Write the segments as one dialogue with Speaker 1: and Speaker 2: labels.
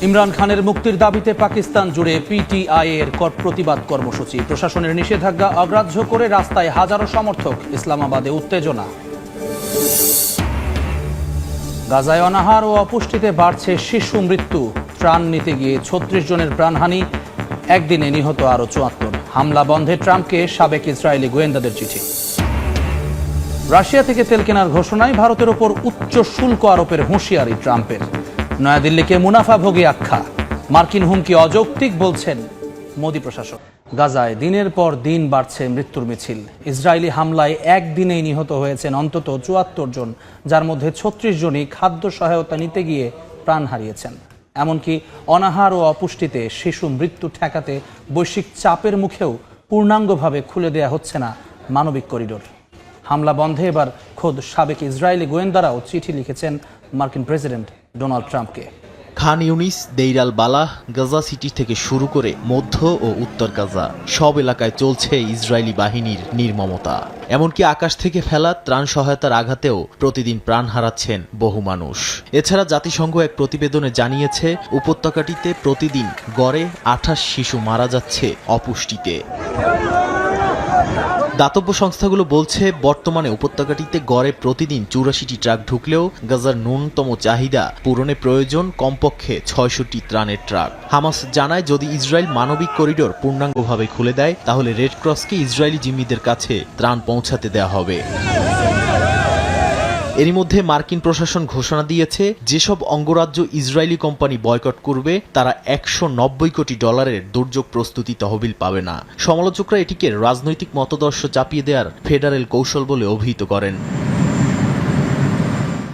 Speaker 1: ইমরান খানের মুক্তির দাবিতে পাকিস্তান জুড়ে পিটিআই এর প্রতিবাদ কর্মসূচি। প্রশাসনের নিষেধাজ্ঞা অগ্রাহ্য করে রাস্তায় হাজারো সমর্থক। ইসলামাবাদে উত্তেজনা। গাজায় অনাহার ও অপুষ্টিতে বাড়ছে শিশু মৃত্যু। ত্রাণ নিতে গিয়ে ৩৬ জনের প্রাণহানি, একদিনে নিহত আরও ৭৪। হামলা বন্ধে ট্রাম্পকে সাবেক ইসরায়েলি গোয়েন্দাদের চিঠি। রাশিয়া থেকে তেল কেনার ঘোষণায় ভারতের ওপর উচ্চ শুল্ক আরোপের হুঁশিয়ারি ট্রাম্পের। নয়াদিল্লিকে মুনাফাভোগী আখ্যা। মার্কিন হুমকি অযৌক্তিক বলছেন মোদি প্রশাসন। গাজায় দিনের পর দিন বাড়ছে মৃত্যুর মিছিল। ইসরায়েলি হামলায় একদিনেই নিহত হয়েছেন অন্তত ৭৪ জন, যার মধ্যে ৩৬ জনই খাদ্য সহায়তা নিতে গিয়ে প্রাণ হারিয়েছেন। এমনকি অনাহার ও অপুষ্টিতে শিশু মৃত্যু ঠেকাতে বৈশ্বিক চাপের মুখেও পূর্ণাঙ্গভাবে খুলে দেয়া হচ্ছে না মানবিক করিডোর। হামলা বন্ধে এবার খোদ সাবেক ইসরায়েলি গোয়েন্দারাও চিঠি লিখেছেন মার্কিন প্রেসিডেন্ট ডোনাল্ড ট্রাম্পকে।
Speaker 2: খান ইউনিস, দেইর আল বালাহ, গাজা সিটি থেকে শুরু করে মধ্য ও উত্তর গাজা সব এলাকায় চলছে ইসরায়েলি বাহিনীর নির্মমতা। এমনকি আকাশ থেকে ফেলা ত্রাণ সহায়তার আঘাতেও প্রতিদিন প্রাণ হারাচ্ছেন বহু মানুষ। এছাড়া জাতিসংঘ এক প্রতিবেদনে জানিয়েছে, উপত্যকাটিতে প্রতিদিন গড়ে ২৮ শিশু মারা যাচ্ছে অপুষ্টিতে। দাতব্য সংস্থাগুলো বলছে, বর্তমানে উপত্যকাটিতে গড়ে প্রতিদিন ৮৪টি ট্রাক ঢুকলেও গাজার ন্যূনতম চাহিদা পূরণে প্রয়োজন কমপক্ষে ৬০০টি ত্রাণের ট্রাক। হামাস জানায়, যদি ইসরায়েল মানবিক করিডোর পূর্ণাঙ্গভাবে খুলে দেয়, তাহলে রেড ক্রসকে ইসরায়েলি জিম্মিদের কাছে ত্রাণ পৌঁছাতে দেওয়া হবে। এরই মধ্যে মার্কিন প্রশাসন ঘোষণা দিয়েছে, যেসব অঙ্গরাজ্য ইসরায়েলি কোম্পানি বয়কট করবে তারা $১৯০ কোটি দুর্যোগ প্রস্তুতি তহবিল পাবে না। সমালোচকরা এটিকে রাজনৈতিক মতাদর্শ চাপিয়ে দেওয়ার ফেডারেল কৌশল বলে অভিহিত করেন।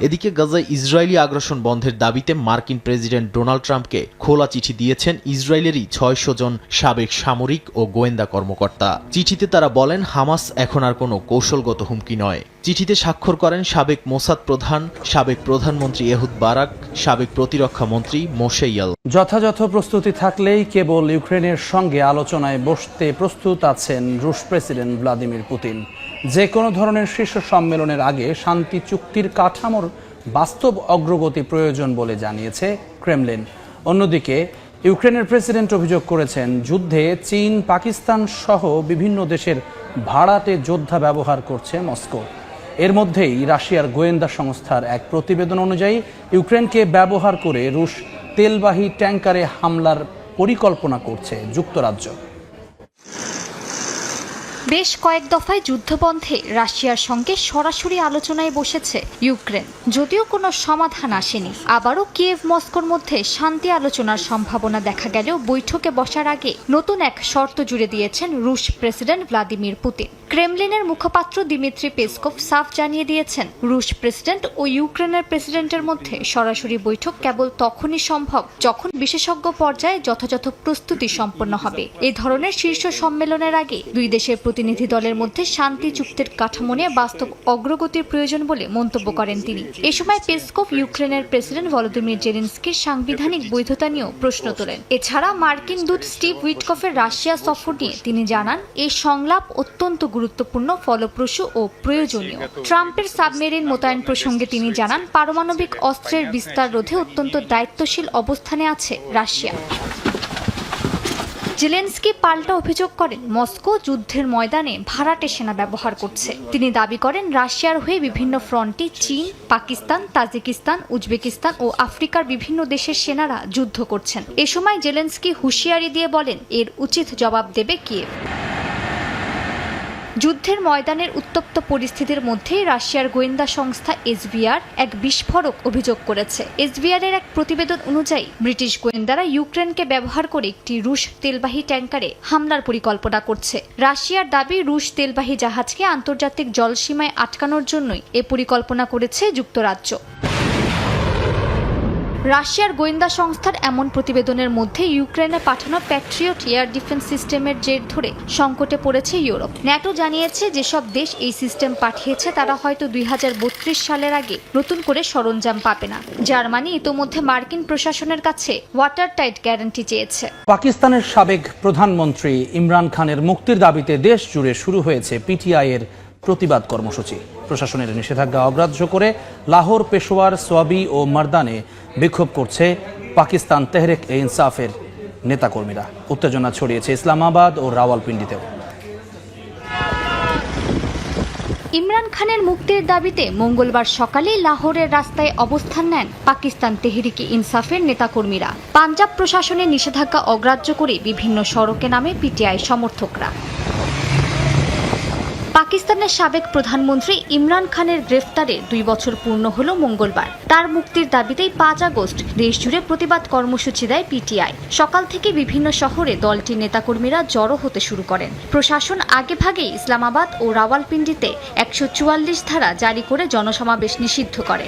Speaker 2: এদিকে গাজায় ইসরায়েলি আগ্রাসন বন্ধের দাবিতে মার্কিন প্রেসিডেন্ট ডোনাল্ড ট্রাম্পকে খোলা চিঠি দিয়েছেন ইসরায়েলেরই ৬০০ জন সাবেক সামরিক ও গোয়েন্দা কর্মকর্তা। চিঠিতে তারা বলেন, হামাস এখন আর কোনো কৌশলগত হুমকি নয়। চিঠিতে স্বাক্ষর করেন সাবেক মোসাদ প্রধান, সাবেক প্রধানমন্ত্রী এহুদ বারাক, সাবেক প্রতিরক্ষা মন্ত্রী মোশে ইয়াল।
Speaker 1: যথাযথ প্রস্তুতি থাকলেই কেবল ইউক্রেনের সঙ্গে আলোচনায় বসতে প্রস্তুত আছেন রুশ প্রেসিডেন্ট ভ্লাদিমির পুতিন। যে কোনো ধরনের শীর্ষ সম্মেলনের আগে শান্তি চুক্তির কাঠামোর বাস্তব অগ্রগতি প্রয়োজন বলে জানিয়েছে ক্রেমলিন। অন্যদিকে ইউক্রেনের প্রেসিডেন্ট অভিযোগ করেছেন, যুদ্ধে চীন, পাকিস্তান সহ বিভিন্ন দেশের ভাড়াটে যোদ্ধা ব্যবহার করছে মস্কো। এর মধ্যেই রাশিয়ার গোয়েন্দা সংস্থার এক প্রতিবেদন অনুযায়ী ইউক্রেনকে ব্যবহার করে রুশ তেলবাহী ট্যাঙ্কারে হামলার পরিকল্পনা করছে যুক্তরাজ্য।
Speaker 3: বেশ কয়েক দফায় যুদ্ধবন্ধে রাশিয়ার সঙ্গে সরাসরি আলোচনায় বসেছে ইউক্রেন, যদিও কোনো সমাধান আসেনি। আবারও কিয়েভ মস্কোর মধ্যে শান্তি আলোচনার সম্ভাবনা দেখা গেলেও বৈঠকে বসার আগে নতুন এক শর্ত জুড়ে দিয়েছেন রুশ প্রেসিডেন্ট ভ্লাদিমির পুতিন। ক্রেমলিনের মুখপাত্র দিমিত্রি পেসকভ সাফ জানিয়ে দিয়েছেন, রুশ প্রেসিডেন্ট ও ইউক্রেনের প্রেসিডেন্টের মধ্যে সরাসরি বৈঠক কেবল তখনই সম্ভব যখন বিশেষজ্ঞ পর্যায়ে যথাযথ প্রস্তুতি সম্পন্ন হবে। এ ধরনের শীর্ষ সম্মেলনের আগে দুই দেশের প্রতিনিধি দলের মধ্যে শান্তি চুক্তির কাঠামো নিয়ে বাস্তব অগ্রগতির প্রয়োজন বলে মন্তব্য করেন তিনি। এ সময় পেসকভ ইউক্রেনের প্রেসিডেন্ট ভলোদিমির জেলেনস্কির সাংবিধানিক বৈধতা নিয়েও প্রশ্ন তোলেন। এছাড়া মার্কিন দূত স্টিভ উইটকফের রাশিয়া সফর নিয়ে তিনি জানান, এই সংলাপ অত্যন্ত গুরুত্বপূর্ণ, ফলপ্রসূ ও প্রয়োজনীয়। ট্রাম্পের সাবমেরিন মোতায়েন প্রসঙ্গে তিনি জানান, পারমাণবিক অস্ত্রের বিস্তার রোধে অত্যন্ত দায়িত্বশীল অবস্থানে আছে রাশিয়া। জেলেনস্কি পাল্টা অভিযোগ করেন, মস্কো যুদ্ধের ময়দানে ভাড়াটে সেনা ব্যবহার করছে। তিনি দাবি করেন, রাশিয়ার হয়ে বিভিন্ন ফ্রন্টে চীন, পাকিস্তান, তাজিকিস্তান, উজবেকিস্তান ও আফ্রিকার বিভিন্ন দেশের সেনারা যুদ্ধ করছেন। এ সময় জেলেনস্কি হুঁশিয়ারি দিয়ে বলেন, এর উচিত জবাব দেবে কিয়েভ। যুদ্ধের ময়দানের উত্তপ্ত পরিস্থিতির মধ্যেই রাশিয়ার গোয়েন্দা সংস্থা এসভিআর এক বিস্ফোরক অভিযোগ করেছে। এসভিআরের এক প্রতিবেদন অনুযায়ী ব্রিটিশ গোয়েন্দারা ইউক্রেনকে ব্যবহার করে একটি রুশ তেলবাহী ট্যাঙ্কারে হামলার পরিকল্পনা করছে। রাশিয়ার দাবি, রুশ তেলবাহী জাহাজকে আন্তর্জাতিক জলসীমায় আটকানোর জন্যই এ পরিকল্পনা করেছে যুক্তরাজ্য। রাশিয়ার গোয়েন্দা সংস্থার এমন প্রতিবেদনের মধ্যে ইউক্রেনে পাঠানো প্যাট্রিয়ট এয়ার ডিফেন্স সিস্টেমের জের ধরে সংকটে পড়েছে ইউরোপ। ন্যাটো জানিয়েছে, যেসব দেশ এই সিস্টেম পাঠিয়েছে তারা হয়তো ২০৩২ সালের আগে নতুন করে সরঞ্জাম পাবে না। জার্মানি ইতোমধ্যে মার্কিন প্রশাসনের কাছে ওয়াটার টাইট গ্যারান্টি চেয়েছে।
Speaker 1: পাকিস্তানের সাবেক প্রধানমন্ত্রী ইমরান খানের মুক্তির দাবিতে দেশ জুড়ে শুরু হয়েছে পিটিআই এর প্রতিবাদ কর্মসূচি। প্রশাসনের নিষেধাজ্ঞা অগ্রাহ্য করে লাহোর, পেশোয়ার, সোয়াবি ও মারদানে বিক্ষোভ করছে পাকিস্তান তেহরিক এ ইনসাফের নেতাকর্মীরা। উত্তেজনা ছড়িয়েছে ইসলামাবাদ ও রাওয়ালপিন্ডিতেও।
Speaker 3: ইমরান খানের মুক্তির দাবিতে মঙ্গলবার সকালে লাহোরের রাস্তায় অবস্থান নেন পাকিস্তান তেহরিকে ইনসাফের নেতাকর্মীরা। পাঞ্জাব প্রশাসনের নিষেধাজ্ঞা অগ্রাহ্য করে বিভিন্ন সড়কে নামে পিটিআই সমর্থকরা। পাকিস্তানের সাবেক প্রধানমন্ত্রী ইমরান খানের গ্রেফতারে 2 বছর পূর্ণ হলো মঙ্গলবার। তার মুক্তির দাবিতেই 5 আগস্ট দেশজুড়ে প্রতিবাদ কর্মসূচি দেয় পিটিআই। সকাল থেকে বিভিন্ন শহরে দলটির নেতাকর্মীরা জড়ো হতে শুরু করেন। প্রশাসন আগেভাগেই ইসলামাবাদ ও রাওয়ালপিন্ডিতে 144 ধারা জারি করে জনসমাবেশ নিষিদ্ধ করে।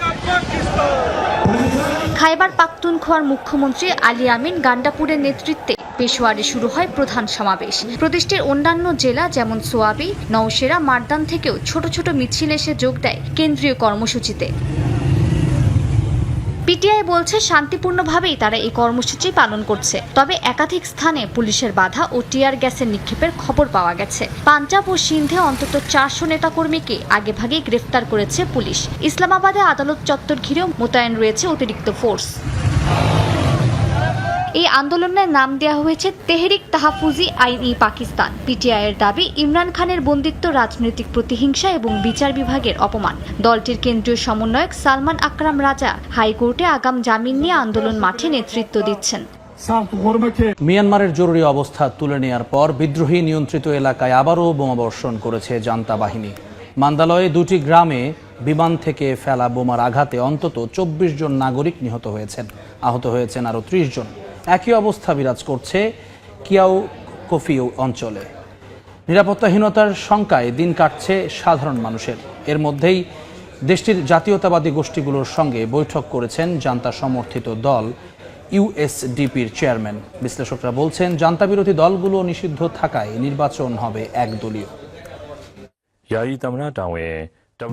Speaker 3: খাইবার পাখতুনখোয়ার মুখ্যমন্ত্রী আলী আমিন গান্ডাপুরের নেতৃত্বে পেশোয়ারে শুরু হয় প্রধান সমাবেশ। প্রদেশটির অন্যান্য জেলা যেমন সোয়াবি, নওশেরা, মারদান থেকেও ছোট ছোট মিছিল এসে যোগ দেয় কেন্দ্রীয় কর্মসূচিতে। পিটিআই বলছে শান্তিপূর্ণভাবেই তারা এই কর্মসূচি পালন করছে, তবে একাধিক স্থানে পুলিশের বাধা ও টিয়ার গ্যাসের নিক্ষেপের খবর পাওয়া গেছে। পাঞ্জাব ও সিন্ধে অন্তত 400 নেতাকর্মীকে আগেভাগেই গ্রেফতার করেছে পুলিশ। ইসলামাবাদে আদালত চত্বর ঘিরেও মোতায়েন রয়েছে অতিরিক্ত ফোর্স। এই আন্দোলনের নাম দেওয়া হয়েছে তেহরিক তাহফুজি আইন-ই পাকিস্তান। পিটিআইয়ের দাবি, ইমরান খানের বন্দিত্ব রাজনৈতিক প্রতিহিংসা এবং বিচার বিভাগের অপমান। দলটির কেন্দ্রীয় সমন্বয়ক সালমান আকরাম রাজা হাইকোর্টে আগাম জামিন নিয়ে আন্দোলন মাঠে নেতৃত্ব দিচ্ছেন।
Speaker 1: মিয়ানমারের জরুরি অবস্থা তুলে নেওয়ার পর বিদ্রোহী নিয়ন্ত্রিত এলাকায় আবারও বোমাবর্ষণ করেছে জান্তা বাহিনী। মান্দালয়ে 2টি গ্রামে বিমান থেকে ফেলা বোমার আঘাতে অন্তত 24 জন নাগরিক নিহত হয়েছেন। আহত হয়েছেন আরও 30 জন। একই অবস্থা বিরাজ করছে কিয়াও কফিউ অঞ্চলে। নিরাপত্তাহীনতার শঙ্কায় দিন কাটছে সাধারণ মানুষের। এর মধ্যেই দেশটির জাতীয়তাবাদী গোষ্ঠীগুলোর সঙ্গে বৈঠক করেছেন জান্তা সমর্থিত দল ইউএসডিপির চেয়ারম্যান। বিশ্লেষকরা বলছেন, জান্তা বিরোধী দলগুলো নিষিদ্ধ থাকায় নির্বাচন হবে একদলীয়।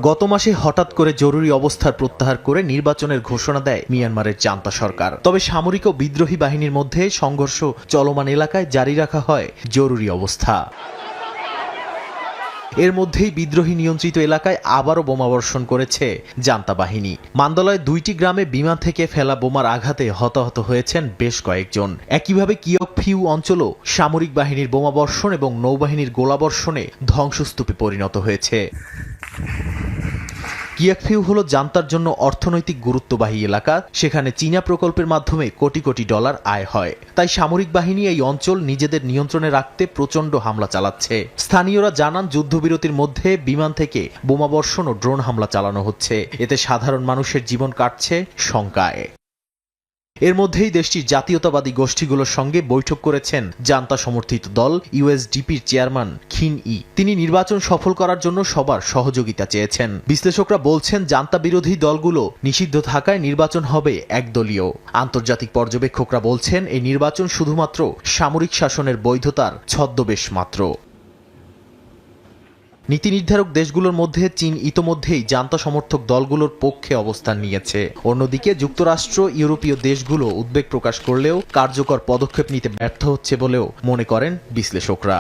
Speaker 2: গত মাসে হঠাৎ করে জরুরি অবস্থার প্রত্যাহার করে নির্বাচনের ঘোষণা দেয় মিয়ানমারের জান্তা সরকার। তবে সামরিক ও বিদ্রোহী বাহিনীর মধ্যে সংঘর্ষ চলমান এলাকায় জারি রাখা হয় জরুরি অবস্থা। এর মধ্যেই বিদ্রোহী নিয়ন্ত্রিত এলাকায় আবারও বোমাবর্ষণ করেছে জান্তা বাহিনী। মান্দালয় 2টি গ্রামে বিমান থেকে ফেলা বোমার আঘাতে হতাহত হয়েছেন বেশ কয়েকজন। একইভাবে কিয়কফিউ অঞ্চলও সামরিক বাহিনীর বোমাবর্ষণ এবং নৌবাহিনীর গোলাবর্ষণে ধ্বংসস্তূপে পরিণত হয়েছে। কিয়কফিউ হলো জান্তার জন্য অর্থনৈতিক গুরুত্ববাহী এলাকা। সেখানে চীনা প্রকল্পের মাধ্যমে কোটি কোটি ডলার আয় হয়। তাই সামরিক বাহিনী এই অঞ্চল নিজেদের নিয়ন্ত্রণে রাখতে প্রচণ্ড হামলা চালাচ্ছে। স্থানীয়রা জানান, যুদ্ধবিরতির মধ্যে বিমান থেকে বোমাবর্ষণ ও ড্রোন হামলা চালানো হচ্ছে। এতে সাধারণ মানুষের জীবন কাটছে শঙ্কায়। এর মধ্যেই দেশটির জাতীয়তাবাদী গোষ্ঠীগুলোর সঙ্গে বৈঠক করেছেন জান্তা সমর্থিত দল ইউএসডিপির চেয়ারম্যান খিন ই। তিনি নির্বাচন সফল করার জন্য সবার সহযোগিতা চেয়েছেন। বিশ্লেষকরা বলছেন, জান্তা বিরোধী দলগুলো নিষিদ্ধ থাকায় নির্বাচন হবে একদলীয়। আন্তর্জাতিক পর্যবেক্ষকরা বলছেন, এই নির্বাচন শুধুমাত্র সামরিক শাসনের বৈধতার ছদ্মবেশ মাত্র। নীতি নির্ধারক দেশগুলোর মধ্যে চীন ইতোমধ্যেই জান্তা সমর্থক দলগুলোর পক্ষে অবস্থান নিয়েছে। অন্যদিকে যুক্তরাষ্ট্র, ইউরোপীয় দেশগুলো উদ্বেগ প্রকাশ করলেও কার্যকর পদক্ষেপ নিতে ব্যর্থ হচ্ছে বলেও মনে করেন বিশ্লেষকরা।